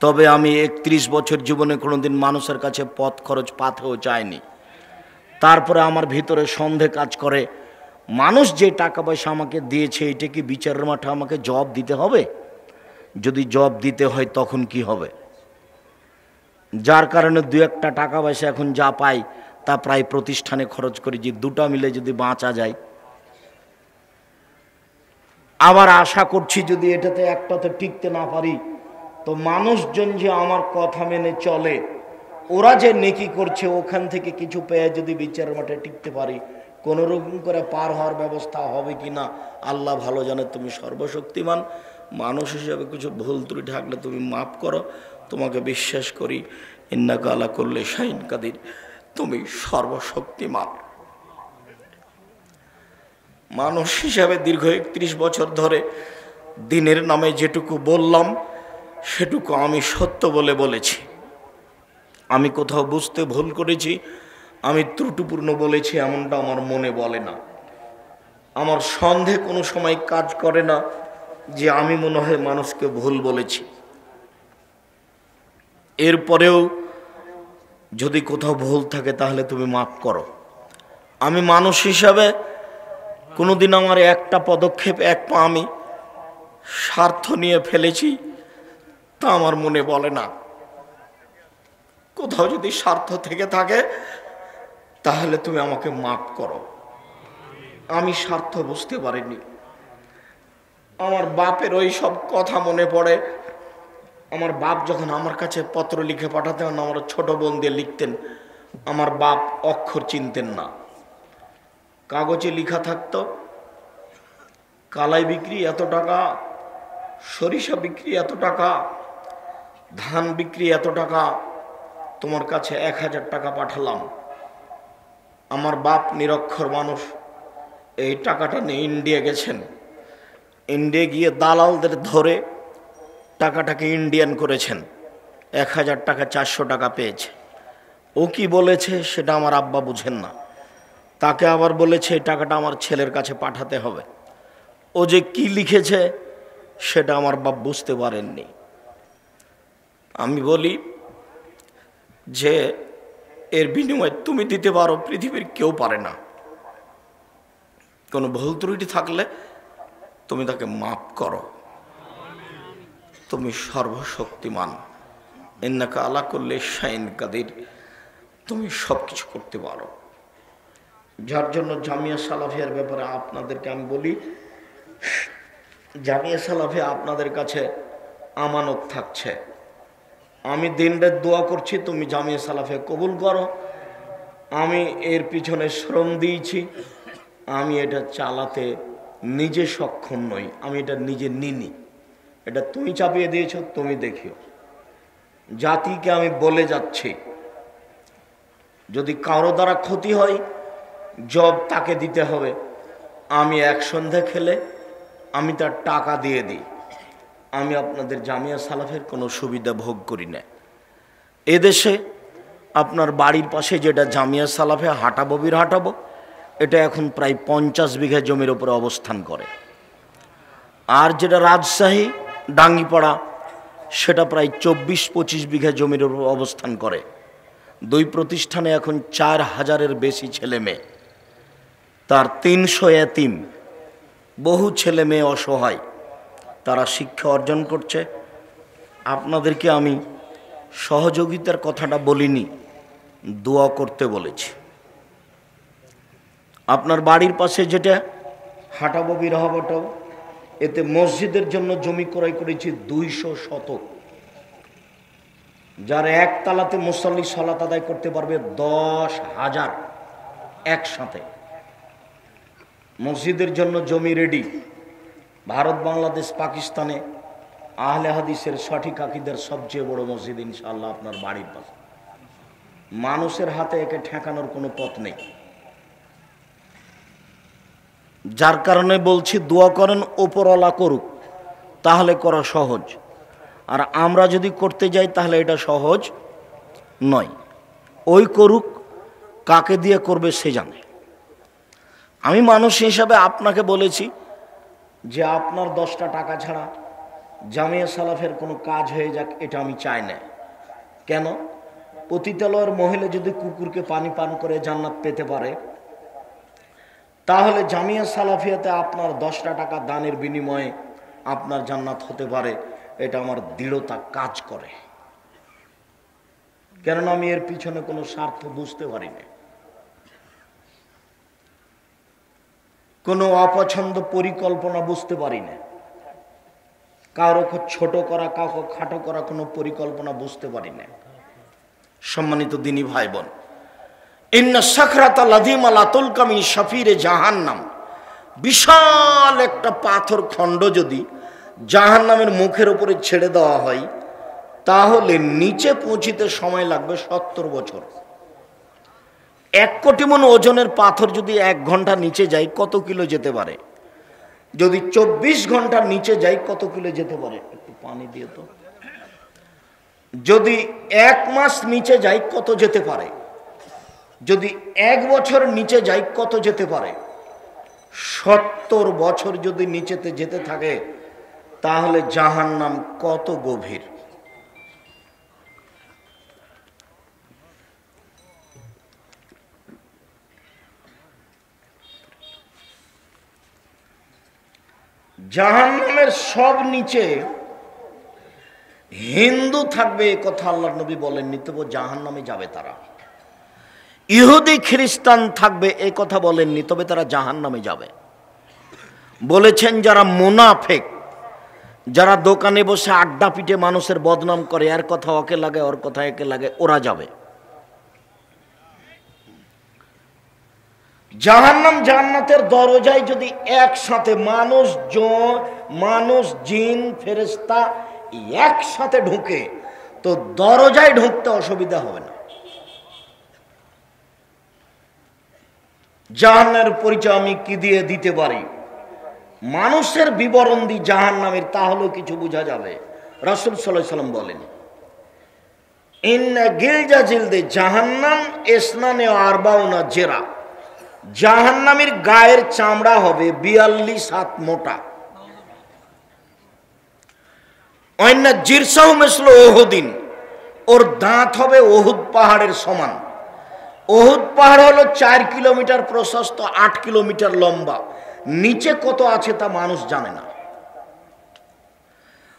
তবে আমি 31 বছর জীবনে কোনোদিন মানুষের কাছে পথ খরচ পাতেও চাইনি। তারপরে আমার ভিতরে সন্দেহ কাজ করে, মানুষ যে টাকা পয়সা আমাকে দিয়েছে এটা কি বিচারের মাঠে আমাকে জবাব দিতে হবে? যদি জবাব দিতে হয় তখন কি হবে? যার কারণে দু একটা টাকা পয়সা এখন যা পাই তা প্রায় প্রতিষ্ঠানে খরচ করি, যে দুটা মিলে যদি বাঁচা যায়। আবার আশা করছি যদি এটাতে একটাতে টিকতে না পারি তো মানুষজন যে আমার কথা মেনে চলে, ওরা যে নেকি করছে ওখান থেকে কিছু পেয়ে যদি বিচারের মাঠে টিকতে পারি, কোনো রকম করে পার হওয়ার ব্যবস্থা হবে কি না আল্লাহ ভালো জানে। তুমি সর্বশক্তিমান, মানুষ হিসেবে কিছু ভুল ত্রুটি থাকলে তুমি মাফ করো। তোমাকে বিশ্বাস করি, ইন্নাকা আলা কুল্লি শাইইন কাদির, তুমি সর্বশক্তিমান। মানুষ হিসাবে দীর্ঘ 31 বছর ধরে দিনের নামে যেটুকু বললাম সেটুকু আমি সত্য বলে বলেছি। আমি কোথাও বুঝতে ভুল করেছি, আমি ত্রুটিপূর্ণ বলেছি এমনটা আমার মনে বলে না। আমার সন্দেহ কোনো সময় কাজ করে না যে আমি মনে হয় মানুষকে ভুল বলেছি। এরপরেও যদি কোথাও ভুল থাকে তাহলে তুমি মাফ করো। আমি মানুষ হিসাবে কোনোদিন আমার একটা পদক্ষেপ এক পা আমি স্বার্থ নিয়ে ফেলেছি তা আমার মনে বলে না। কোথাও যদি স্বার্থ থেকে থাকে তাহলে তুমি আমাকে মাফ করো। আমি স্বার্থ বুঝতে পারিনি। আমার বাপের ওই সব কথা মনে পড়ে। আমার বাপ যখন আমার কাছে পত্র লিখে পাঠাতেন, আমার ছোট বোন দিয়ে লিখতেন, আমার বাপ অক্ষর চিনতেন না। কাগজে লেখা থাকতো কালাই বিক্রি এত টাকা, সরিষা বিক্রি এত টাকা, ধান বিক্রি এত টাকা, তোমার কাছে 1000 টাকা পাঠালাম। আমার বাপ নিরক্ষর মানুষ, এই টাকাটা নিয়ে ইন্ডিয়া গেছেন। ইন্ডিয়া গিয়ে দালালদের ধরে টাকাটাকে ইন্ডিয়ান করেছেন। 1000 টাকা 400 টাকা পেয়েছে। ও কি বলেছে সেটা আমার আব্বা বুঝেন না। তাকে আবার বলেছে এই টাকাটা আমার ছেলের কাছে পাঠাতে হবে। ও যে কি লিখেছে সেটা আমার বাপ বুঝতে পারেননি। আমি বলি যে এর বিনিময়ে তুমি দিতে পারো, পৃথিবীর কেউ পারে না। কোনো ভুল ত্রুটি থাকলে তুমি তাকে মাফ করো। তুমি সর্বশক্তিমান, ইন্নাকা আলা কুল্লি শাইইন কাদির, তুমি সব কিছু করতে পারো। যার জন্য জামিয়া সালাফিয়ার ব্যাপারে আপনাদেরকে আমি বলি, জামিয়া সালাফিয়া আপনাদের কাছে আমানত থাকছে। আমি দিনরাত দোয়া করছি তুমি জামিয়া সালাফিয়া কবুল করো। আমি এর পিছনে শ্রম দিয়েছি, আমি এটা চালাতে নিজে সক্ষম নই, আমি এটা নিজে নিনি। এটা তুমি চাপিয়ে দিয়েছো, তুমি দেখিও। জাতিকে আমি বলে যাচ্ছি যদি কারো দ্বারা ক্ষতি হয় জব তাকে দিতে হবে। আমি এক সন্ধে খেলে আমি তার টাকা দিয়ে দিই। আমি আপনাদের জামিয়া সালাফের কোনো সুবিধা ভোগ করি না। এদেশে আপনার বাড়ির পাশে যেটা জামিয়া সালাফে হাঁটাবো হাঁটাবো, এটা এখন প্রায় 50 বিঘা জমির উপরে অবস্থান করে। আর যেটা রাজশাহী ডাঙ্গিপাড়া সেটা প্রায় 24-25 বিঘা জমির উপর অবস্থান করে। দুই প্রতিষ্ঠানে এখন 4000-এর বেশি ছেলে মেয়ে, তার 300 এতিম, বহু ছেলে মেয়ে অসহায়, তারা শিক্ষা অর্জন করছে। আপনাদেরকে আমি সহযোগিতার কথাটা বলিনি, দোয়া করতে বলেছি। আপনার বাড়ির পাশে যেটা হাঁটাবো বিরহাবাটাও, এতে মসজিদের জন্য জমি ক্রয় করেছি 200 শতক। যার একতলাতে মুসল্লি সালাত আদায় করতে পারবে 10,000 একসাথে। মসজিদের জন্য জমি রেডি। ভারত, বাংলাদেশ, পাকিস্তানে আহলে হাদিসের সঠিক আকীদার সবচেয়ে বড় মসজিদ ইনশাআল্লাহ আপনার বাড়ির পাশে। মানুষের হাতে একে ঠেকানোর কোনো পথ নেই। যার কারণে বলছি দোয়া করেন ওপরওয়ালা করুক, তাহলে করা সহজ। আর আমরা যদি করতে যাই তাহলে এটা সহজ নয়। ওই করুক, কাকে দিয়ে করবে সে জানে। আমি মানুষ হিসাবে আপনাকে বলেছি যে আপনার 10টা টাকা ছাড়া জামিয়া সালাফের কোনো কাজ হয়ে যাক এটা আমি চাই না। কেন? পতিতালয়ের মহিলা যদি কুকুরকে পানি পান করে জান্নাত পেতে পারে, তাহলে জামিয়া সালাফিয়াতে আপনার 10টা টাকা দানের বিনিময়ে আপনার জান্নাত হতে পারে। এটা আমার দৃঢ়তা কাজ করে, কেননা আমি এর পিছনে কোনো স্বার্থ বুঝতে পারি না, কোনো অপছন্দ পরিকল্পনা বুঝতে পারি না, কারো ছোট করা কাউকে খাটো করা কোনো পরিকল্পনা বুঝতে পারি না। সম্মানিত দিনী ভাই বোন, ইন্না সাখরাতা লাযীমা লা তুলকা মিন শাফিরে জাহান্নাম, বিশাল একটা পাথর খণ্ড যদি জাহান্নামের মুখের উপরে ছেড়ে দেওয়া হয়, তাহলে নিচে পৌঁছিতে সময় লাগবে 70 বছর। 1 কোটি মণ ওজনের পাথর যদি 1 ঘন্টা নিচে যায় কত কিলো যেতে পারে? যদি 24 ঘন্টার নিচে যায় কত কিলো যেতে পারে? একটু পানি দিয়ে তো। যদি 1 মাস নিচে যায় কত যেতে পারে? যদি 1 বছর নিচে যায় কত যেতে পারে? 70 বছর যদি নিচেতে যেতে থাকে, তাহলে জাহান্নাম কত গভীর। জাহান্নামের সব নিচে হিন্দু থাকবে, এ কথা আল্লাহর নবী বলেননি, তবু জাহান্নামে যাবে তারা। ইহুদি খ্রিস্টান থাকবে, এ কথা বলেননি, তবে তারা জাহান্নামে যাবে। বলেছেন যারা মুনাফিক, যারা দোকানে বসে আড্ডা পিটে মানুষের বদনাম করে, এর কথা ওকে লাগে, ওর কথা একে লাগে, ওরা যাবে। জাহান্নাম জান্নাতের দরজায় যদি একসাথে মানুষ জিন ফেরেশতা একসাথে ঢুকে, তো দরজায় ঢুকতে অসুবিধা হবে না। জাহান্নামের পরিচয় আমি কি দিয়ে দিতে পারি? মানুষের বিবরণ দি জাহান্নামের, তাহলেও কিছু বোঝা যাবে। রাসূল সাল্লাল্লাহু আলাইহি ওয়াসাল্লাম বলেন, ইন্না গিলজা জিলদে জাহান্নাম ইসনানে আরবাউনা জেরা, জাহান্নামের গায়ের চামড়া হবে 42 হাত মোটা। অন্য জিরসাহু মিসলু উহুদিন, ওর দাঁত হবে উহুদ পাহাড়ের সমান। উহুদ পাহাড় হলো 4 কিলোমিটার প্রশস্ত, 8 কিলোমিটার লম্বা। নিচে কত আছে তা মানুষ জানে না।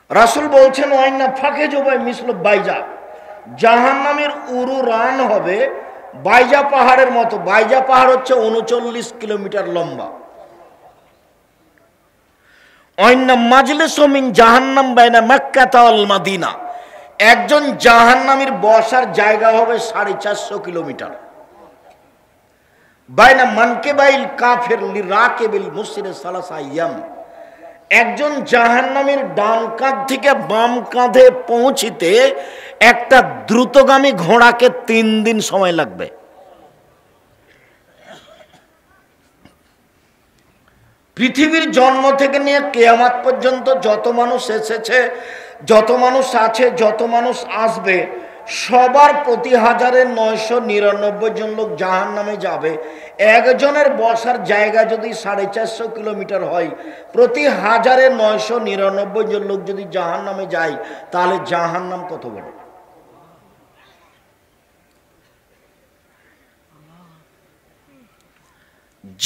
রাসূল বলছেন অন্য ফাঁকে জবাই মিসলু বাইজা, জাহান্নামের উরু রান হবে বাইজা পাহাড়ের মতো। বাইজা পাহাড় হচ্ছে 39 কিলোমিটার লম্বা। অন্য মাজলিসু মিন জাহান্নাম বাইনা মক্কা ওয়াল মদিনা, একজন জাহান্নামীর বসার জায়গা হবে 450 কিলোমিটার। বাইনা মানকিবাইল কাফির লিরাকিবিল মুসরির সালাসা আইয়াম, একজন জাহান্নামীর ডান কাঁধ থেকে বাম কাঁধে পৌঁছিতে একটা দ্রুতগামী ঘোড়াকে 3 দিন সময় লাগবে। পৃথিবীর জন্ম থেকে নিয়ে কিয়ামত পর্যন্ত যত মানুষ এসেছে, যত মানুষ আছে, যত মানুষ আসবে, সবার প্রতি 1999 জন লোক জাহান্নামে যাবে। একজনের বসার জায়গা যদি 450 কিলোমিটার হয়, প্রতি 1999 জন লোক যদি জাহান্নামে যায়, তাহলে জাহান্নাম কত বড়।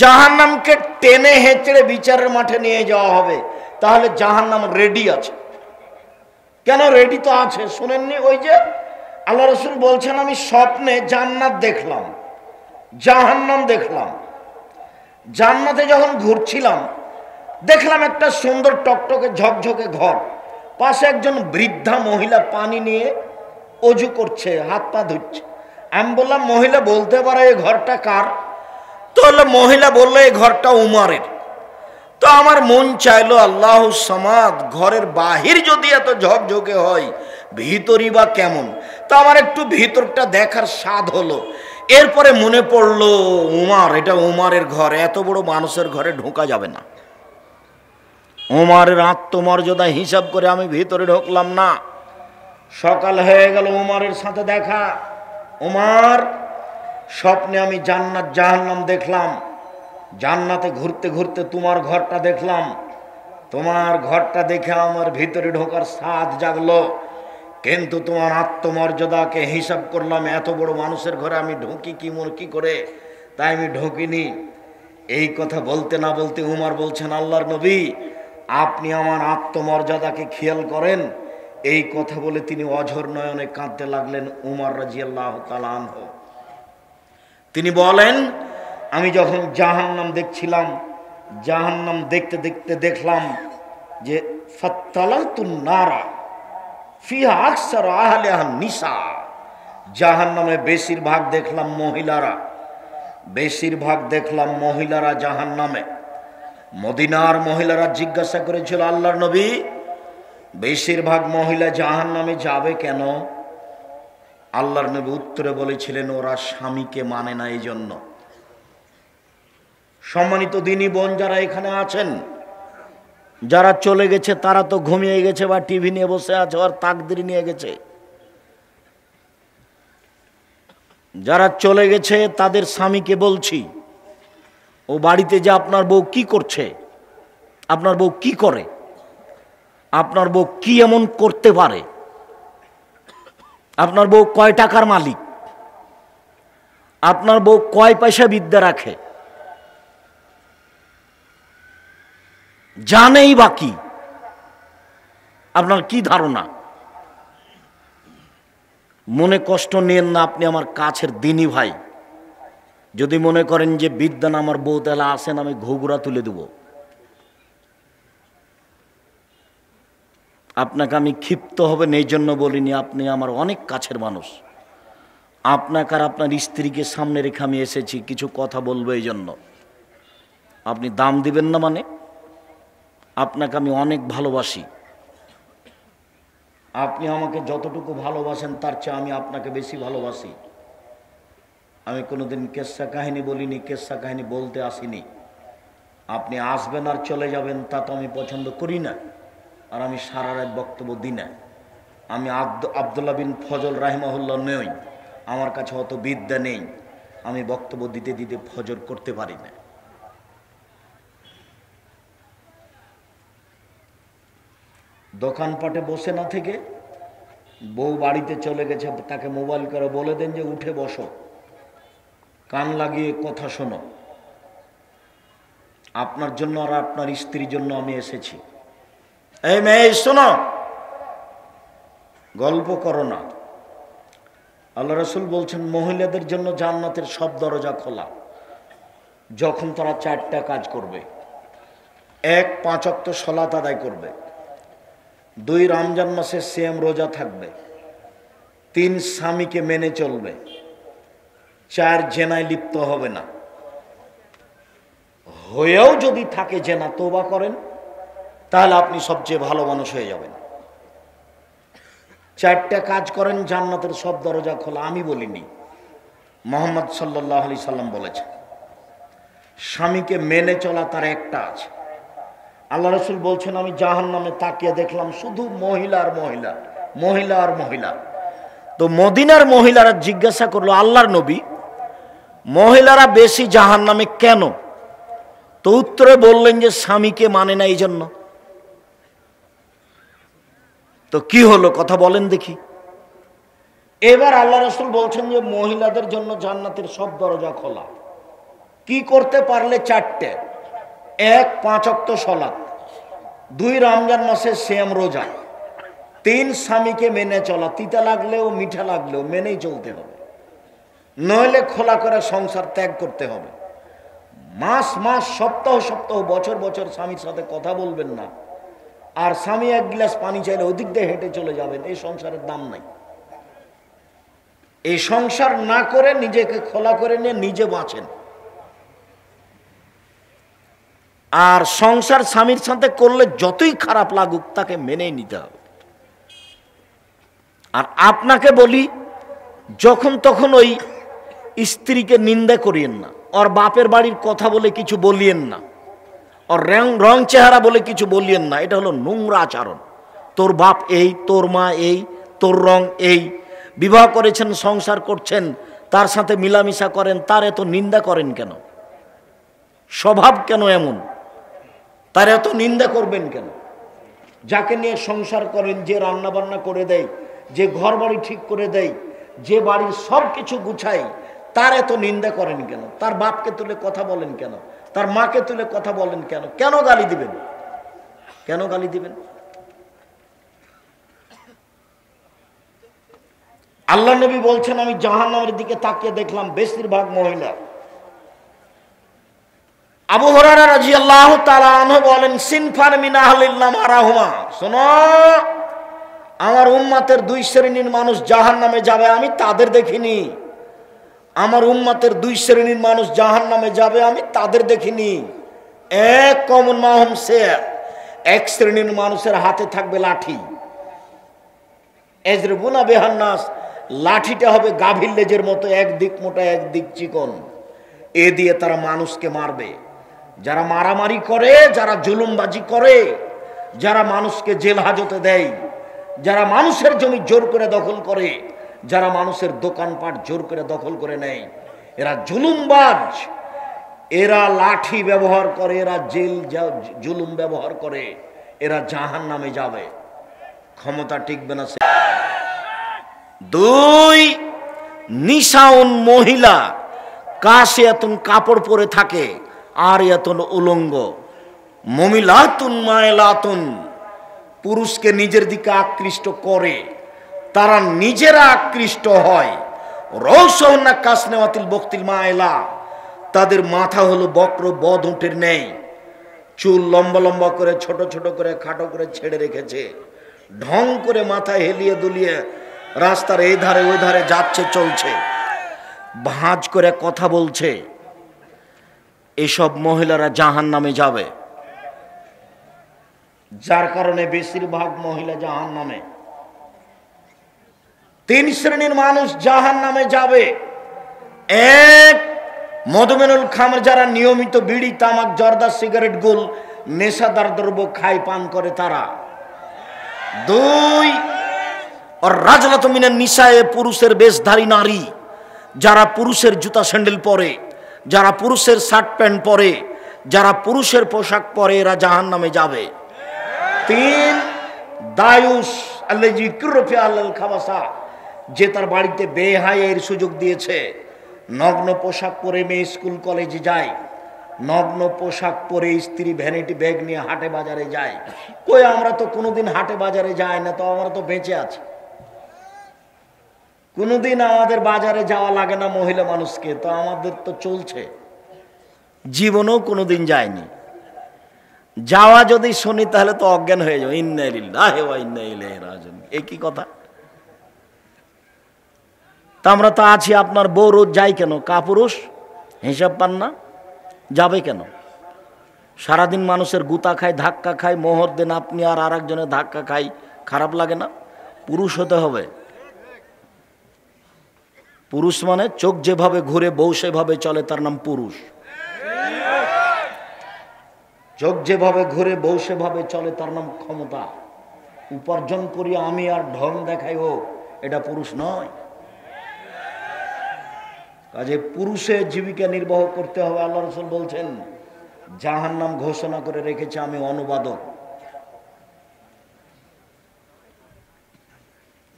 জাহান্নামকে টেনে হেঁচড়ে বিচারের মাঠে নিয়ে যাওয়া হবে, তাহলে জাহান্নাম রেডি আছে। কেন রেডি তো আছে? শুনেননি? ওই যে আল্লাহ রাসূল বলছেন, আমি স্বপ্নে জান্নাত দেখলাম, জাহান্নাম দেখলাম। জান্নাতে যখন ঘুরছিলাম, দেখলাম একটা সুন্দর টকটকে ঝকঝকে ঘর, পাশে একজন বৃদ্ধা মহিলা পানি নিয়ে অজু করছে, হাত পা ধুচ্ছে। আমি বললাম, মহিলা বলতে পারে এই ঘরটা কার? তো মহিলা বললো এই ঘরটা উমারের। তো আমার মন চাইলো, আল্লাহু সামাদ, ঘরের বাহির যদি এত ঝকঝকে হয়, ভিতরই বা কেমন? তো আমার একটু ভিতরটা দেখার স্বাদ হলো। এরপরে মনে পড়লো উমার, এটা উমারের ঘর, এত বড় মানুষের ঘরে ঢোকা যাবে না। উমারের আত্মমর্যাদা হিসাব করে আমি ভিতরে ঢুকলাম না। সকাল হয়ে গেল, উমারের সাথে দেখা। উমার, স্বপ্নে আমি জান্নাত জাহান্নাম দেখলাম, জান্নাতে ঘুরতে ঘুরতে তোমার ঘরটা দেখলাম। তোমার ঘরটা দেখে আমার ভিতরে ঢোকার স্বাদ জাগলো, কিন্তু তোমার আত্মমর্যাদাকে হিসাব করলাম, এত বড় মানুষের ঘরে আমি ঢুকি কি করে, তাই আমি ঢুকিনি। এই কথা বলতে না বলতে উমর বলছেন, আল্লাহর নবী আপনি আমার আত্মমর্যাদাকে খেয়াল করেন। এই কথা বলে তিনি অঝর নয়নে কাঁদতে লাগলেন উমর রাদিয়াল্লাহু তাআলা আনহু। তিনি বলেন, আমি যখন জাহান্নাম দেখছিলাম, জাহান্নাম দেখতে দেখতে দেখলাম যে ফাত্তালাতুন নারা ফিহা আকসার আহলিহা নিসা, জাহান্নামে বেশিরভাগ দেখলাম মহিলারা, বেশিরভাগ দেখলাম মহিলারা জাহান্নামে। মদিনার মহিলারা জিজ্ঞাসা করেছিল, আল্লাহর নবী বেশিরভাগ মহিলা জাহান্নামে যাবে কেন? আল্লাহর নবী উত্তরে বলেছিলেন, ওরা স্বামীকে মানে না এই জন্য। সম্মানিত দিনী বোন যারা এখানে আছেন, যারা চলে গেছে তারা তো ঘুমিয়ে গেছে বা টিভি নিয়ে বসে আছে আর তাকদির নিয়ে গেছে। যারা চলে গেছে তাদের স্বামীকে বলছি, ও বাড়িতে যে আপনার বউ কি করছে, আপনার বউ কি করে, আপনার বউ কি এমন করতে পারে, আপনার বউ কয় টাকার মালিক, আপনার বউ কয় পয়সা বিদ্যা রাখে, জানেই বাকি, আপনার কি ধারণা? মনে কষ্ট নেন না, আপনি আমার কাছের দিনী ভাই। যদি মনে করেন যে বিদ্যান আমার বউ, তাহলে আসেন আমি ঘুঘুরা তুলে দেব। আপনাকে আমি ক্ষিপ্ত হবেন এই জন্য বলিনি, আপনি আমার অনেক কাছের মানুষ। আপনাকে আর আপনার স্ত্রীকে সামনে রেখে আমি এসেছি, কিছু কথা বলবো এই জন্য। আপনি দাম দিবেন না মানে? আপনাকে আমি অনেক ভালোবাসি, আপনি আমাকে যতটুকু ভালোবাসেন তার চেয়ে আমি আপনাকে বেশি ভালোবাসি। আমি কোনোদিন কেসা কাহিনী বলিনি, কেসা কাহিনী বলতে আসিনি। আপনি আসবেন আর চলে যাবেন তা তো আমি পছন্দ করি না, আর আমি সারা রাত বক্তব্য দিই না। আমি আব্দুল্লাহ বিন ফজল রাহিমাহুল্লাহ নই, আমার কাছে অত বিদ্যা নেই, আমি বক্তব্য দিতে দিতে ফজর করতে পারি না। দোকানপাটে বসে না থেকে বউ বাড়িতে চলে গেছে, তাকে মোবাইল করে বলে দেন যে উঠে বসো, কান লাগিয়ে কথা শোনো, আপনার জন্য আর আপনার স্ত্রীর জন্য আমি এসেছি। এই মেয়ে শোনো, গল্প করো না। আল্লাহ রাসূল বলছেন, মহিলাদের জন্য জান্নাতের সব দরজা খোলা যখন তারা 4টা কাজ করবে। 1, 5 ওয়াক্ত সালাত আদায় করবে। 2, রমজান মাসে সিয়াম রোজা থাকবে। 3, স্বামীকে মেনে চলবে। 4, জেনায় লিপ্ত হবে না। হয়েও যদি থাকে জেনা, তওবা করেন, তাহলে আপনি সবচেয়ে ভালো মানুষ হয়ে যাবেন। 4টা কাজ করেন, জান্নাতের সব দরজা খোলা। আমি বলিনি, মুহাম্মদ সাল্লাল্লাহু আলাইহি সাল্লাম বলেছেন। স্বামীকে মেনে চলা তার একটা আছে। আল্লাহ রাসূল বলছেন, আমি জাহান্নামে তাকিয়ে দেখলাম শুধু মহিলা আর মহিলা, মহিলা আর মহিলা। তো মদিনার মহিলারা জিজ্ঞাসা করলো, আল্লাহর নবী মহিলারা বেশি জাহান্নামে কেন? তো উত্তরে বললেন যে স্বামীকে মানে না এই জন্য। তো কি হলো কথা বলেন দেখি। এবার আল্লাহ রাসূল বলছেন যে মহিলাদের জন্য জান্নাতের সব দরজা খোলা। কি করতে পারলে? 4টে। 1, 5 ওয়াক্ত সালাত। 2, রমজান মাসে সিয়াম রোজা। 3, স্বামীকে মেনে চলা, তিতা লাগলেও মিঠা লাগলেও মেনেই চলতে হবে, নইলে খোলা করে সংসার ত্যাগ করতে হবে। মাস মাস, সপ্তাহ সপ্তাহ, বছর বছর স্বামীর সাথে কথা বলবেন না, আর স্বামী 1 গ্লাস পানি চাইলে ওদিক দিয়ে হেঁটে চলে যাবেন। এই সংসারের দাম নাই। এই সংসার না করে নিজেকে খোলা করে নিয়ে নিজে বাঁচেন। আর সংসার স্বামীর সাথে করলে যতই খারাপ লাগুক তাকে মেনেই নিতে হবে। আর আপনাকে বলি, যখন তখন ওই স্ত্রীকে নিন্দা করিয়েন না, ওর বাপের বাড়ির কথা বলে কিছু বলিয়েন না, ওর রং চেহারা বলে কিছু বলিয়েন না। এটা হলো নোংরা আচরণ। তোর বাপ এই, তোর মা এই, তোর রং এই। বিবাহ করেছেন, সংসার করছেন, তার সাথে মিলামিশা করেন, তার এত নিন্দা করেন কেন? স্বভাব কেন এমন? তার এত নিন্দা করবেন কেন? যাকে নিয়ে সংসার করেন, যে রান্না বান্না করে দেয়, যে ঘর বাড়ি ঠিক করে দেয়, যে বাড়ির সব কিছু গুছায়, তার এত নিন্দা করেন কেন? তার বাপকে তুলে কথা বলেন কেন? তার মাকে তুলে কথা বলেন কেন? কেন গালি দিবেন? কেন গালি দিবেন? আল্লাহ নবী বলছেন, আমি জাহান্নামের দিকে তাকিয়ে দেখলাম বেশিরভাগ মহিলা। আবু হুরায়রা রাদিয়াল্লাহু তাআলা আনহু বলেন, সিনফান মিন আহলিল নামারাহুমা, শোনো, আমার উম্মতের দুই শ্রেণীর মানুষ জাহান্নামে যাবে, আমি তাদের দেখিনি। আমার উম্মতের দুই শ্রেণীর মানুষ জাহান্নামে যাবে, আমি তাদের দেখিনি। এক কওমুন মাহুম সিয়ার, এক শ্রেণীর মানুষের হাতে থাকবে লাঠি। এজরিবুনা বিহান নাস, লাঠিটা হবে গাভীর লেজের মতো, একদিক মোটা একদিক চিকন। এ দিয়ে তারা মানুষকে মারবে। যারা মারামারি করে, যারা জুলুমবাজি করে, যারা মানুষকে জেল হাজতে দেয়, যারা মানুষের জমি জোর করে দখল করে, যারা মানুষের দোকানপাট জোর করে দখল করে নেয়, এরা জুলুমবাজ, এরা লাঠি ব্যবহার করে, এরা জেল জুলুম ব্যবহার করে, এরা জাহান্নামে যাবে। ক্ষমতা টিকবে না। দুই, নিশাউন মহিলা, কাশে এতন কাপড় পরে থাকে আর এতন উলঙ্গ। মমিলাতুন মায়লাতুন, পুরুষকে নিজের দিকে আকৃষ্ট করে, তারা নিজেরা আকৃষ্ট হয়। রৌসনা কাসনেওয়াতিল বক্তিল মায়লা, তাদের মাথা হলো বক্র বদ উটের নেই, চুল লম্বা লম্বা করে, ছোট ছোট করে, খাটো করে ছেড়ে রেখেছে, ঢং করে মাথা হেলিয়ে দুলিয়ে রাস্তার এই ধারে ওই ধারে যাচ্ছে চলছে, ভাঁজ করে কথা বলছে। এসব মহিলারা জাহান্নামে যাবে। যার কারণে বেশিরভাগ মহিলা জাহান্নামে। তিন শ্রেণীর মানুষ জাহান্নামে যাবে। এক, মদমেনুল খামর, যারা নিয়মিত বিড়ি তামাক জর্দা সিগারেট গুল নেশাদার দ্রব্য খায় পান করে তারা। দুই, আর রাজলাত মিনান নিসায়ে, পুরুষের বেশধারী নারী, যারা পুরুষের জুতা স্যান্ডেল পরে, যারা পুরুষের শার্ট প্যান্ট পরে, যারা পুরুষের পোশাক পরে, এরা জাহান্নামে যাবে। তিন, দায়ুস আল্লাযী কুরফি আলাল খাবাসা, যে তার বাড়িতে বেহায়ের সুযোগ দিয়েছে, নগ্ন পোশাক পরে মেয়ে স্কুল কলেজে যায়, নগ্ন পোশাক পরে স্ত্রী ভ্যানিটি ব্যাগ নিয়ে হাটে বাজারে যায়। কই, আমরা তো কোনোদিন হাটে বাজারে যাই না, তো আমরা তো বেঁচে আছি। কোনোদিন আমাদের বাজারে যাওয়া লাগে না মহিলা মানুষকে, তো আমাদের তো চলছে। জীবনেও কোনোদিন যায়নি। যাওয়া যদি শুনি তাহলে তো অজ্ঞান হয়ে যাও। ইন্না লিল্লাহি ওয়া ইন্না ইলাইহি রাজিউন, এই কি কথা? তা আমরা তো আছি। আপনার বউ রোজ যায় কেন? কাপুরুষ, হিসাব পান না, যাবে কেন? সারাদিন মানুষের গুতা খায়, ধাক্কা খায়, মোহর দেন আপনি আর আরেকজনের ধাক্কা খাই, খারাপ লাগে না? পুরুষ হতে হবে। পুরুষ মানে চোখ যেভাবে ঘুরে বউ সেভাবে চলে, তার নাম পুরুষ। চোখ যেভাবে ঘুরে বউ সেভাবে চলে, তার নাম ক্ষমতা। উপার্জন করি আমি আর ঢং দেখাই ও, এটা পুরুষ নয়। কাজে পুরুষে জীবিকা নির্বাহ করতে হবে। আল্লাহ রাসূল বলছেন, জাহান্নাম ঘোষণা করে রেখেছে আমি অনুবাদক।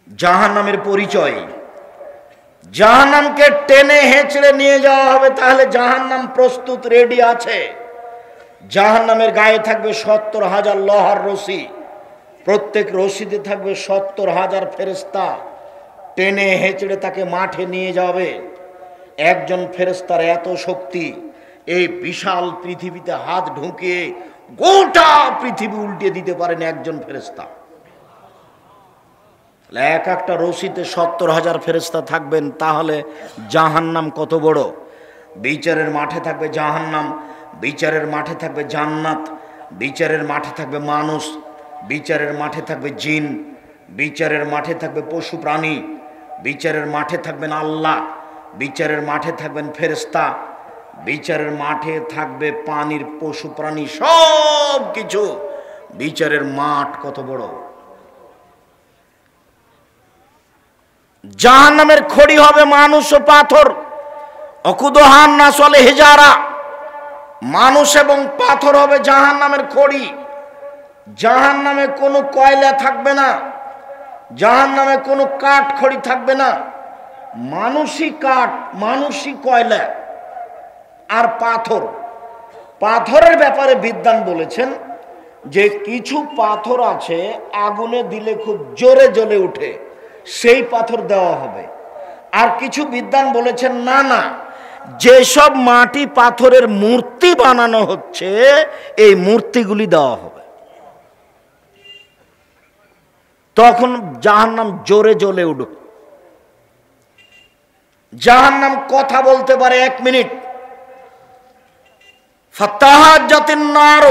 জাহান্নামের পরিচয়, জাহান্নামকে টেনে হেঁচড়ে নিয়ে যাওয়া হবে, তাহলে জাহান্নাম প্রস্তুত, রেডি আছে। জাহান্নামের গায়ে থাকবে ৭০,০০০ লোহার রশি, প্রত্যেক রশিতে থাকবে ৭০,০০০ ফেরেশতা, টেনে হেঁচড়ে তাকে মাঠে নিয়ে যাবে। একজন ফেরেশতার এত শক্তি, এই বিশাল পৃথিবীতে হাত ঢুকিয়ে গোটা পৃথিবী উল্টে দিতে পারেন একজন ফেরেশতা। এক একটা রশিতে ৭০,০০০ ফেরেশতা থাকবেন, তাহলে জাহান্নাম কত বড়। বিচারের মাঠে থাকবে জাহান্নাম, বিচারের মাঠে থাকবে জান্নাত, বিচারের মাঠে থাকবে মানুষ, বিচারের মাঠে থাকবে জিন, বিচারের মাঠে থাকবে পশু প্রাণী, বিচারের মাঠে থাকবেন আল্লাহ, বিচারের মাঠে থাকবেন ফেরেশতা, বিচারের মাঠে থাকবে পানির পশু প্রাণী, সব কিছু। বিচারের মাঠ কত বড়। জাহান্নামের খড়ি হবে মানুষ ও পাথর। অকুদহান নাস ওয়াল হিজারা, মানুষ এবং পাথর হবে জাহান্নামের খড়ি। জাহান্নামে কোনো কয়লা থাকবে না, জাহান্নামে কোনো কাঠ খড়ি থাকবে না। মানুষই কাঠ, মানুষই কয়লা আর পাথর। পাথরের ব্যাপারে বিদ্বান বলেছেন যে কিছু পাথর আছে আগুনে দিলে খুব জোরে জ্বলে ওঠে, সেই পাথর দেওয়া হবে। আর কিছু বিদ্বান বলেছেন না না, যেসব মাটি পাথরের মূর্তি বানানো হচ্ছে এই মূর্তিগুলি দেওয়া হবে, তখন জাহান্নাম জোরে জ্বলে উঠবে। জাহান্নাম কথা বলতে পারে 1 মিনিট। ফাতাহাজ্জাতিন নার,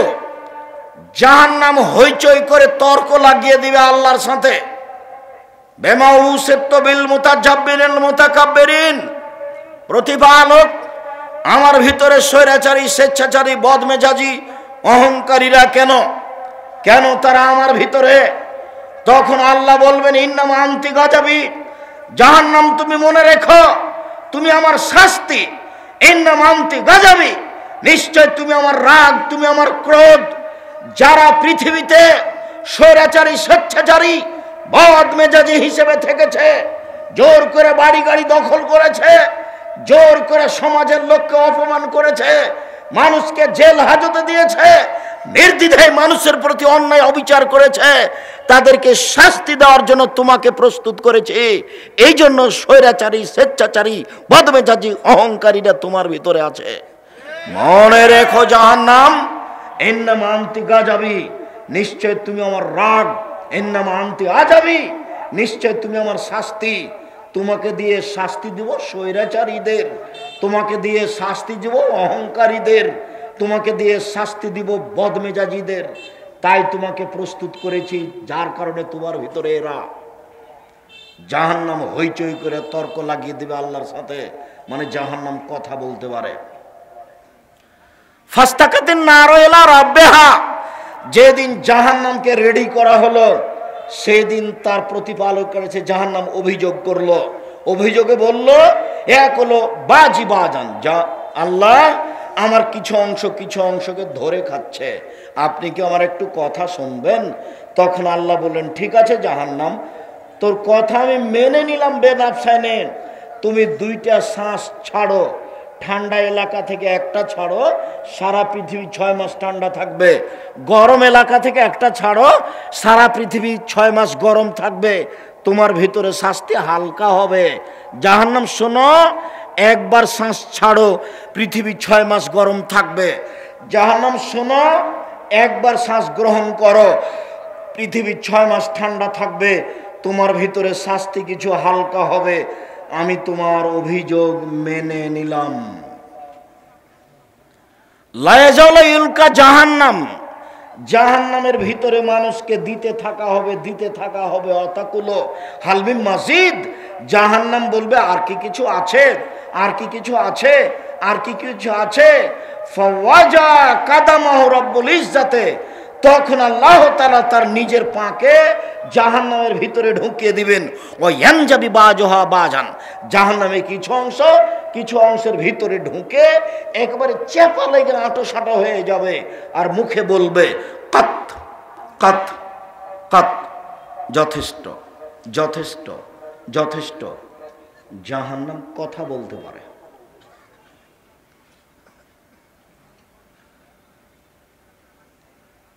জাহান্নাম হইচই করে তর্ক লাগিয়ে দিবে আল্লাহর সাথে। বিমা উসিবতু বিল মুতাজাব্বিরিল মুতাকাব্বিরিন, প্রতিপালক আমার ভিতরে স্বৈরাচারী, স্বেচ্ছাচারী, বদমেজাজি, অহংকারীরা কেন কেন তারা আমার ভিতরে? তখন আল্লাহ বলবেন ইন্নামা আনতি গাযাবি, জাহান্নাম তুমি মনে রেখো তুমি আমার শাস্তি। ইন্নামা আনতি গাযাবি, নিশ্চয় তুমি আমার রাগ, তুমি আমার ক্রোধ। যারা পৃথিবীতে স্বৈরাচারী, স্বেচ্ছাচারী, বদমেজাজি হিসেবে থেকেছে, জোর করে বাড়ি গাড়ি দখল করেছে, জোর করে সমাজের লোককে অপমান করেছে, মানুষকে জেল হাজতে দিয়েছে, নির্দ্বিধায় মানুষের প্রতি অন্যায় অবিচার করেছে, তাদেরকে শাস্তি দেওয়ার জন্য তোমাকে প্রস্তুত করেছে। এই জন্য স্বৈরাচারী, স্বেচ্ছাচারী, বদমেজাজি, অহংকারীরা তোমার ভিতরে আছে। মনে রেখো জাহান্নাম ইন্নামা আনতি গাযাবি, নিশ্চয় তুমি আমার রাগ। ইন্নামা আনতি আযাবি, নিশ্চয় তুমি আমার শাস্তি। তোমাকে দিয়ে শাস্তি দিব স্বৈরাচারীদের, তোমাকে দিয়ে শাস্তি দিব অহংকারীদের, তোমাকে দিয়ে শাস্তি দিব বদমেজাজিদের। তাই তোমাকে প্রস্তুত করেছি, যার কারণে তোমার ভিতরে এরা। জাহান্নাম হইচই করে তর্ক লাগিয়ে দিবে আল্লাহর সাথে, মানে জাহান্নাম কথা বলতে পারে। ফাস্তাকাতিন নারু ইলা রাব্বিহা, যেদিন জাহান্নামকে রেডি করা হলো সেদিন তার প্রতিপালক করেছে জাহান্নাম অভিযোগ করলো। অভিযোগে বলল এক হলো বাজি বাজান, যা আল্লাহ আমার কিছু অংশকে ধরে খাচ্ছে, আপনি কি আমার একটু কথা শুনবেন? তখন আল্লাহ বললেন ঠিক আছে জাহান্নাম, তোর কথা আমি মেনে নিলাম বেনাফসানে, তুমি 2টা শ্বাস ছাড়ো, ঠান্ডা এলাকা থেকে একটা ছাড়ো, সারা পৃথিবী 6 মাস ঠান্ডা থাকবে। গরম এলাকা থেকে একটা ছাড়ো, সারা পৃথিবী 6 মাস গরম থাকবে। তোমার ভিতরে শাস্তি হালকা হবে। জাহান্নাম শোনো, একবার শ্বাস ছাড়ো, পৃথিবী 6 মাস গরম থাকবে। জাহান্নাম শোনো, একবার শ্বাস গ্রহণ করো, পৃথিবী 6 মাস ঠান্ডা থাকবে, তোমার ভিতরে শাস্তি কিছু হালকা হবে। আমি তোমার অভিযোগ মেনে নিলাম। লায়াজালা ইলকা জাহান্নাম, জাহান্নামের ভিতরে মানুষকে দিতে থাকা হবে অতাকুলো হালমিন মাজিদ। জাহান্নাম বলবে আর কি কিছু আছে, আর কি কিছু আছে, আর কি কিছু আছে। ফাওয়াজা কাদামাহু রব্বুল ইজ্জাতে, তখন আল্লাহ তাআলা তার নিজের পাকে জাহান্নামের ভিতরে ঢুকিয়ে দিবেন। ও ইয়ানজাবি বাজহা বাজান, জাহান্নামে কিছু অংশের ভিতরে ঢুকে একবারে চেপা লেগে আঁটো সাঁটো হয়ে যাবে, আর মুখে বলবে কাত কাত কাত, যথেষ্ট যথেষ্ট যথেষ্ট। জাহান্নাম কথা বলতে পারে।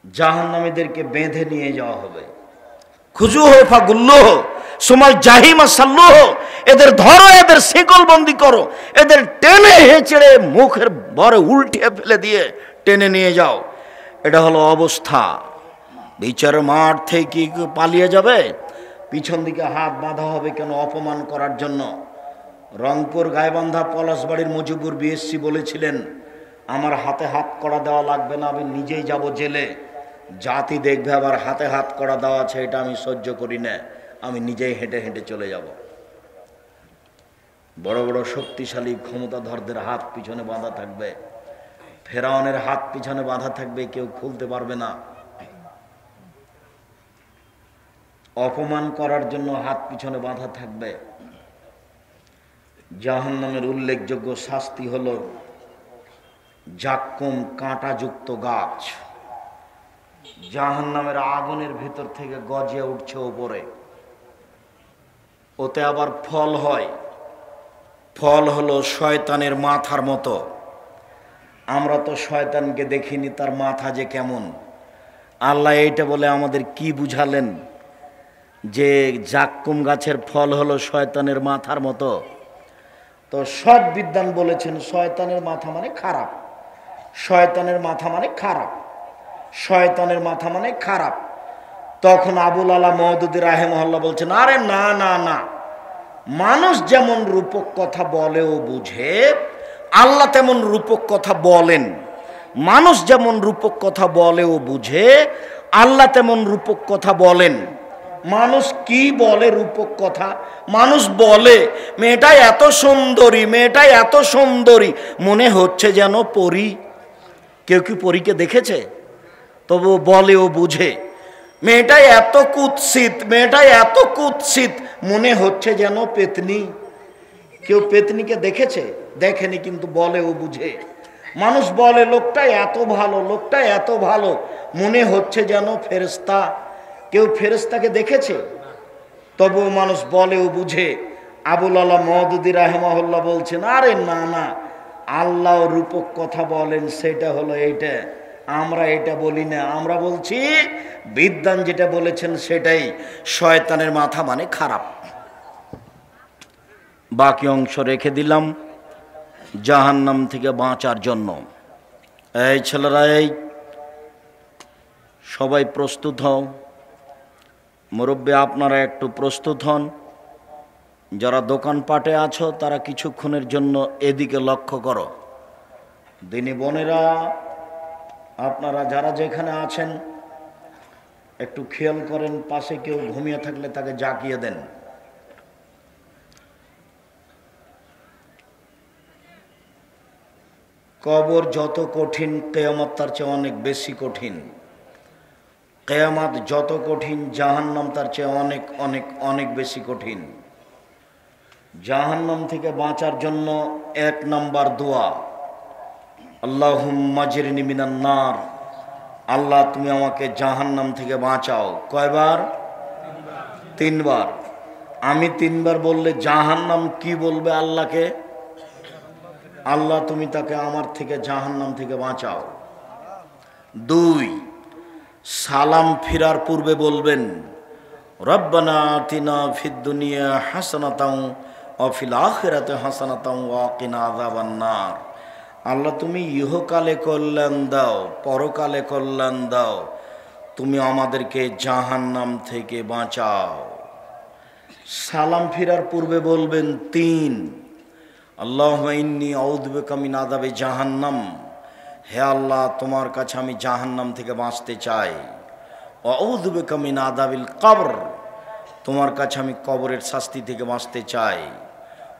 জাহান্নামীদেরকে বেঁধে নিয়ে যাওয়া হবে। খুজুহ ফাগুল্লুহ সুমাল জাহিমা সাল্লুহ, এদের ধরো, এদের শিকল বন্দি করো, এদের টেনে হেঁচড়ে মুখের ভরে উল্টিয়ে ফেলে দিয়ে টেনে নিয়ে যাও। এটা হলো অবস্থা। বিচারের মাঠ থেকে কি পালিয়ে যাবে? পিছন দিকে হাত বাঁধা হবে কেন? অপমান করার জন্য। রংপুর গাইবান্ধা পলাশবাড়ির মুজিবুর বিএসসি বলেছিলেন আমার হাতে হাত কড়া দেওয়া লাগবে না, আমি নিজেই যাব জেলে। জাতি দেখবে আবার হাতে হাত কড়া দেওয়া আছে, এটা আমি সহ্য করি না, আমি নিজেই হেঁটে হেঁটে চলে যাব। বড় বড় শক্তিশালী ক্ষমতাধরদের হাত পিছনে বাঁধা থাকবে, ফেরাউনের হাত পিছনে বাঁধা থাকবে, কেউ খুলতে পারবে না। অপমান করার জন্য হাত পিছনে বাঁধা থাকবে। জাহান্নামের উল্লেখযোগ্য শাস্তি হলো জাক্কুম কাঁটাযুক্ত গাছ, জাহান্নামের আগুনের ভিতর থেকে গজিয়ে উঠছে ওপরে। ওতে আবার ফল হয়, ফল হলো শয়তানের মাথার মতো। আমরা তো শয়তানকে দেখিনি, তার মাথা যে কেমন। আল্লাহ এইটা বলে আমাদের কি বুঝালেন যে জাক্কুম গাছের ফল হলো শয়তানের মাথার মতো? তো সব বিদ্বান বলেছেন শয়তানের মাথা মানে খারাপ, শয়তানের মাথা মানে খারাপ, শয়তানের মাথা মানে খারাপ। তখন আবুল আলা মওদুদি রাহিমাহুল্লাহ বলছেন, আরে না না না, মানুষ যেমন রূপক কথা বলে ও বুঝে, আল্লাহ তেমন রূপক কথা বলেন। মানুষ যেমন রূপক কথা বলে ও বুঝে, আল্লাহ তেমন রূপক কথা বলেন। মানুষ কি বলে রূপক কথা? মানুষ বলে মেয়েটা এত সুন্দরী, মেয়েটা এত সুন্দরী, মনে হচ্ছে যেন পরী। কেউ কি পরীকে দেখেছে? তবু বলে ও বুঝে। মেয়েটা এত কুৎসিত, মেয়েটা এত কুৎসিত, মনে হচ্ছে যেন পেতনি। কেউ পেতনিকে দেখেছে? দেখেনি, কিন্তু বলে ও বুঝে। মানুষ বলে লোকটা এত ভালো, লোকটা এত ভালো, মনে হচ্ছে যেন ফেরেশতা। কেউ ফেরেশতাকে দেখেছে? তবুও মানুষ বলে ও বুঝে। আবুল আলা মওদুদি রাহিমাহুল্লাহ বলছেন, আরে না না, আল্লাহ রূপক কথা বলেন, সেটা হলো এইটা, আমরা এটা বলি না। আমরা বলছি বিদ্বান যেটা বলেছেন সেটাই, শয়তানের মাথা মানে খারাপ। বাকি অংশ রেখে দিলাম জাহান্নাম থেকে বাঁচার জন্য। এই ছেলেরা, এই সবাই প্রস্তুত হও। মুরব্বী আপনারা একটু প্রস্তুত হন। যারা দোকানপাটে আছো তারা কিছুক্ষণের জন্য এদিকে লক্ষ্য করো। দিনী বোনেরা, আপনারা যারা যেখানে আছেন একটু খেয়াল করেন, পাশে কেউ ঘুমিয়ে থাকলে তাকে জাগিয়ে দেন। কবর যত কঠিন, কিয়ামত তার চেয়ে অনেক বেশি কঠিন। কিয়ামত যত কঠিন, জাহান্নাম তার চেয়ে অনেক অনেক অনেক বেশি কঠিন। জাহান্নাম থেকে বাঁচার জন্য 1 নম্বর দোয়া, আল্লাহুম্মা জিরনি মিনান নার। আল্লাহ তুমি আমাকে জাহান্নাম থেকে বাঁচাও। কয়বার? 3 বার। আমি 3 বার বললে জাহান্নাম কি বলবে আল্লাহকে? আল্লাহ তুমি তাকে আমার থেকে জাহান্নাম থেকে বাঁচাও। 2, সালাম ফিরার পূর্বে বলবেন, রব্বানা আতিনা ফিদ দুনিয়া হাসানাতাও ওয়া ফিল আখিরাতি হাসানাতাও ওয়া কিনা আযাবান নার। আল্লাহ তুমি ইহকালে কল্যাণ দাও, পরকালে কল্যাণ দাও, তুমি আমাদেরকে জাহান্নাম থেকে বাঁচাও। সালাম ফিরার পূর্বে বলবেন 3, আল্লাহুম্মা ইন্নী আউযু বিকা মিন আযাবি জাহান্নাম। হে আল্লাহ, তোমার কাছে আমি জাহান্নাম থেকে বাঁচতে চাই। ওয়া আউযু বিকা মিন আযাবিল কবর। তোমার কাছে আমি কবরের শাস্তি থেকে বাঁচতে চাই।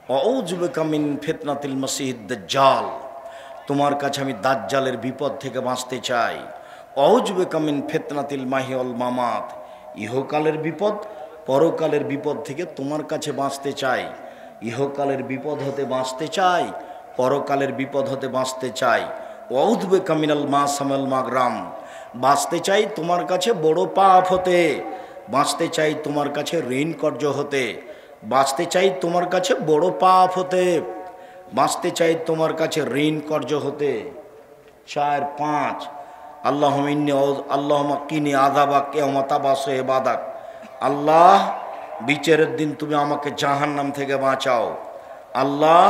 ওয়া আউযু বিকা মিন ফিতনাতিল মাসিহিদ দাজ্জাল। তোমার কাছে আমি দাজ্জালের বিপদ থেকে বাঁচতে চাই। ওয়া আউযু বিকা মিন ফিতনাতিল মাহিয়া ওয়াল মামাত। ইহকালের বিপদ, পরকালের বিপদ থেকে তোমার কাছে বাঁচতে চাই। ইহকালের বিপদ হতে বাঁচতে চাই, পরকালের বিপদ হতে বাঁচতে চাই। ওয়া আউযু বিকা মিনাল মাসামাল মাগরাম। বাঁচতে চাই তোমার কাছে বড় পাপ হতে, বাঁচতে চাই তোমার কাছে ঋণ কর্য হতে, বাঁচতে চাই তোমার কাছে বড় পাপ হতে, বাঁচতে চাই তোমার কাছে ঋণ কর্য হতে। 4, 5, আল্লাহুম্মা কিনি আযাবাক ইয়াওমা তাবাসু ইবাদাক। আল্লাহ, বিচারের দিন তুমি আমাকে জাহান্নাম থেকে বাঁচাও। আল্লাহ,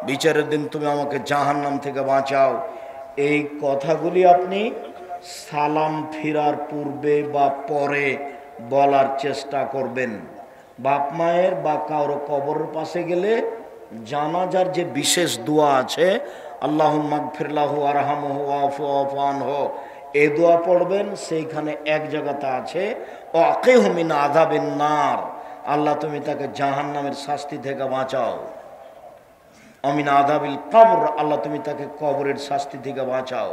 বিচারের দিন তুমি আমাকে জাহান্নাম থেকে বাঁচাও। এই কথাগুলি আপনি সালাম ফিরার পূর্বে বা পরে বলার চেষ্টা করবেন। বাপ মায়ের বা কারো কবরের পাশে গেলে জানাজার যে বিশেষ দোয়া আছে, আল্লাহুম্মা গফির লাহু ওয়ারহামহু ওয়াফু আনহু, এই দোয়া পড়বেন। সেইখানে এক জায়গাতে আছে ওয়াকিহু মিন আযাবিন নার। আল্লাহ তুমি তাকে জাহান্নামের শাস্তি থেকে বাঁচাও। অমিন আযাবিল কবর, আল্লাহ তুমি তাকে কবরের শাস্তি থেকে বাঁচাও।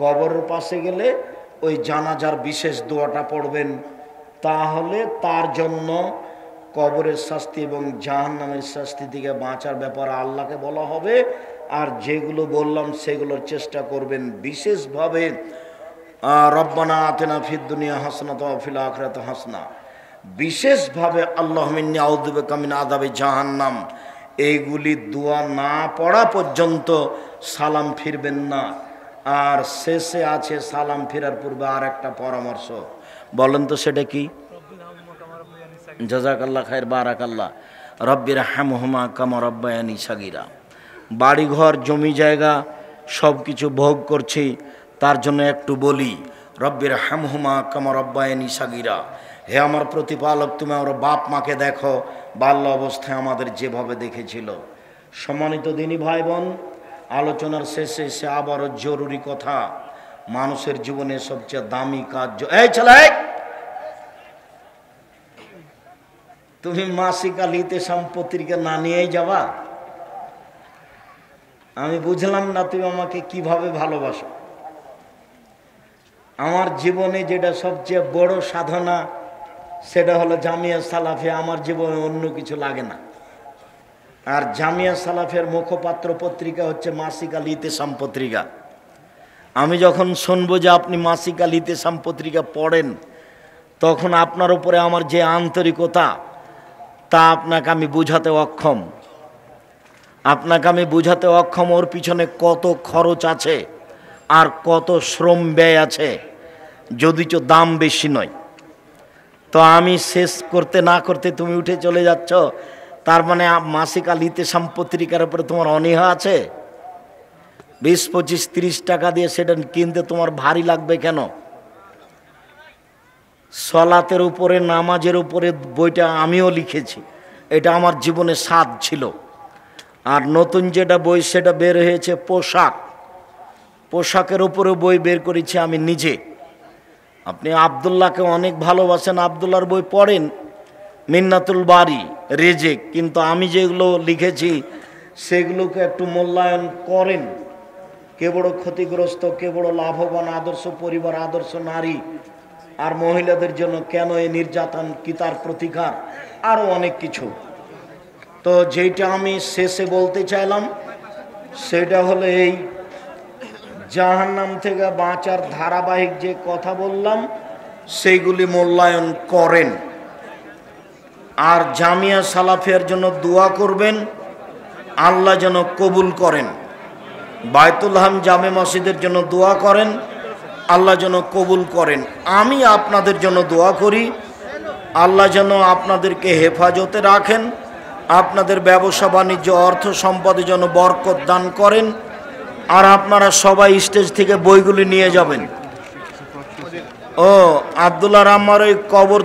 কবরের পাশে গেলে ওই জানাজার বিশেষ দোয়াটা পড়বেন। তাহলে তার জন্য কবরের শাস্তি এবং জাহান্নামের শাস্তি থেকে বাঁচার ব্যাপারে আল্লাহকে বলা হবে আর যেগুলো বললাম সেগুলোর চেষ্টা করবেন। বিশেষভাবে রব্বানা আতিনা ফিদ দুনিয়া হাসনাত ওয়া ফিল আখিরাতি হাসনা, বিশেষভাবে আল্লাহুম্মা ইন্নী আউযু বিকা মিন আযাবি জাহান্নাম, এইগুলি দোয়া না পড়া পর্যন্ত সালাম ফিরবেন না। আর শেষে আছে সালাম ফেরার পূর্বে আর একটা পরামর্শ, বলেন তো সেটা কি? জাযাকাল্লাহ খায়ের, বারাকাল্লাহ। রব্বির হামহুমা কামা রাব্বায়ানি সাগীরা। বাড়িঘর জমি জায়গা সব কিছু ভোগ করছি, তার জন্য একটু বলি, রব্বির হামহুমা কামা রাব্বায়ানি সাগীরা। হে আমার প্রতিপালক, তুমি আমার বাপ মাকে দেখো বাল্য অবস্থায় আমাদের যেভাবে দেখেছিল। সম্মানিত দিনী ভাই বোন, আলোচনার শেষে এসে আবারও জরুরি কথা, মানুষের জীবনে সবচেয়ে দামি কাজ। এই ছেলে, তুমি মাসিক আল ইতিসাম পত্রিকা না নিয়েই যাবা? আমি বুঝলাম না তুমি আমাকে কিভাবে ভালোবাসো। আমার জীবনে যেটা সবচেয়ে বড় সাধনা সেটা হলো জামিয়া সালাফিয়া। আমার জীবনে অন্য কিছু লাগে না। আর জামিয়া সালাফের মুখপাত্র পত্রিকা হচ্ছে মাসিক আল ইতিসাম পত্রিকা। আমি যখন শুনবো যে আপনি মাসিক আল ইতিসাম পত্রিকা পড়েন, তখন আপনার উপরে আমার যে আন্তরিকতা তা আপনাকে আমি বুঝাতে অক্ষম। ওর পিছনে কত খরচ আছে আর কত শ্রম ব্যয় আছে, যদিচ দাম বেশি নয়। তো আমি শেষ করতে না করতে তুমি উঠে চলে যাচ্ছ, তার মানে মাসিক আল ইতিসাম পত্রিকার উপরে তোমার অনীহা আছে? 20, 25, 30 টাকা দিয়ে সেটা কিনতে তোমার ভারী লাগবে কেন? সলাতের উপরে, নামাজের উপরে বইটা আমিও লিখেছি, এটা আমার জীবনে স্বাদ ছিল। আর নতুন যেটা বই সেটা বের হয়েছে পোশাকের উপরে বই বের করেছি আমি নিজে। আপনি আব্দুল্লাহকে অনেক ভালোবাসেন, আব্দুল্লাহর বই পড়েন, মিন্নাতুল বারি, রেজেক, কিন্তু আমি যেগুলো লিখেছি সেগুলোকে একটু মূল্যায়ন করেন। কে বড় ক্ষতিগ্রস্ত, কে বড় লাভবান, আদর্শ পরিবার, আদর্শ নারী, আর মহিলাদের জন্য কেন এই নির্যাতন, কি তার প্রতিকার, আরও অনেক কিছু। তো যেটা আমি শেষে বলতে চাইলাম সেটা হলো এই জাহান্নাম থেকে বাঁচার ধারাবাহিক যে কথা বললাম সেইগুলি মূল্যায়ন করেন। আর জামিয়া সালাফিয়ার জন্য দোয়া করবেন, আল্লাহ যেন কবুল করেন। বায়তুল হাম জামে মসজিদের জন্য দোয়া করেন, আল্লাহ যেন কবুল করেন। আমি আপনাদের জন্য দোয়া করি, আল্লাহ যেন আপনাদেরকে হেফাজতে রাখেন, আপনাদের ব্যবসা বাণিজ্য অর্থ সম্পদে যেন বরকত দান করেন। আর আপনারা সবাই স্টেজ থেকে বইগুলি নিয়ে যাবেন। ও আব্দুল্লাহ রাম্মার ওই কবর